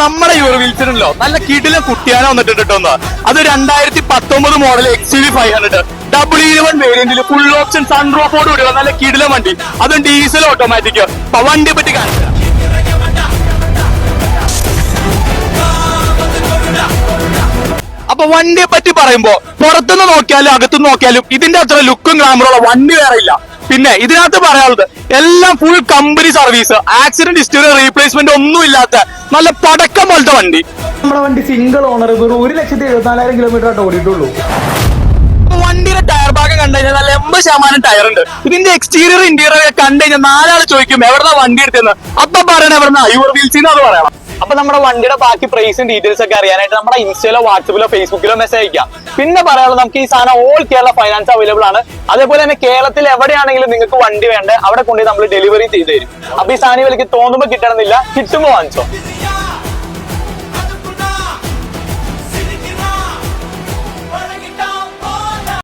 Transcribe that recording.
നമ്മുടെ യൂറോവിൽസിനല്ലോ നല്ല കിടിലം കുട്ടിയാനെ വന്നിട്ടുണ്ട് കേട്ടോ. അത് 2019 മോഡൽ XUV 500 W11 വേരിയന്റിൽ ഫുൾ ഓപ്ഷൻ സൺറൂഫോട് കൂടിയുള്ള നല്ല കിടിലം വണ്ടി. അതും ഡീസൽ ഓട്ടോമാറ്റിക്. അപ്പൊ വണ്ടിയെ പറ്റി കാണിച്ചു. അപ്പൊ വണ്ടിയെ പറ്റി പറയുമ്പോ പുറത്തുനിന്ന് നോക്കിയാലും അകത്തുനിന്ന് നോക്കിയാലും ഇതിന്റെ അത്ര ലുക്കും ഗ്ലാമറുള്ള വണ്ടി വേറെ ഇല്ല. പിന്നെ ഇതിനകത്ത് പറയാനുള്ളത് എല്ലാം full company service, accident history, replacement ഒന്നും ഇല്ലാത്ത നല്ല പടക്കം പോലത്തെ വണ്ടി. നമ്മുടെ വണ്ടി സിംഗിൾ ഓണർ, വെറും 1,74,000 കിലോമീറ്റർ ഓടിയിട്ടുള്ളൂ. വണ്ടിയുടെ ടയർ ഭാഗം കണ്ടു കഴിഞ്ഞാൽ നല്ല 80% ടയർ ഉണ്ട്. ഇതിന്റെ എക്സ്റ്റീരിയർ ഇന്റീരിയർ ഒക്കെ കണ്ടു കഴിഞ്ഞാൽ 4 ആൾ ചോദിക്കും എവിടെന്നാ വണ്ടി എടുത്തെന്ന്. അപ്പൊ പറയണ എവിടെന്നാ യൂറോവിൽസിന്ന് അത് പറയണം. അപ്പൊ നമ്മുടെ വണ്ടിയുടെ ബാക്കി പ്രൈസും ഡീറ്റെയിൽസ് ഒക്കെ അറിയാനായിട്ട് നമ്മുടെ ഇൻസ്റ്റയിലോ വാട്സപ്പിലോ ഫേസ്ബുക്കിലോ മെസ്സേജ് അയക്കാം. പിന്നെ പറയാനുള്ളത് നമുക്ക് ഈ സാധനം ഓൾ കേരള ഫൈനാൻസ് അവൈലബിൾ ആണ്. അതേപോലെ തന്നെ കേരളത്തിൽ എവിടെയാണെങ്കിലും നിങ്ങൾക്ക് വണ്ടി വേണ്ടേ അവിടെ കൊണ്ടുപോയി നമ്മൾ ഡെലിവറി ചെയ്തു തരും. അപ്പൊ ഈ സാധനം വിലക്ക് തോന്നുമ്പോൾ കിട്ടണമെന്നില്ല, കിട്ടുമ്പോൾ വാങ്ങിച്ചോ.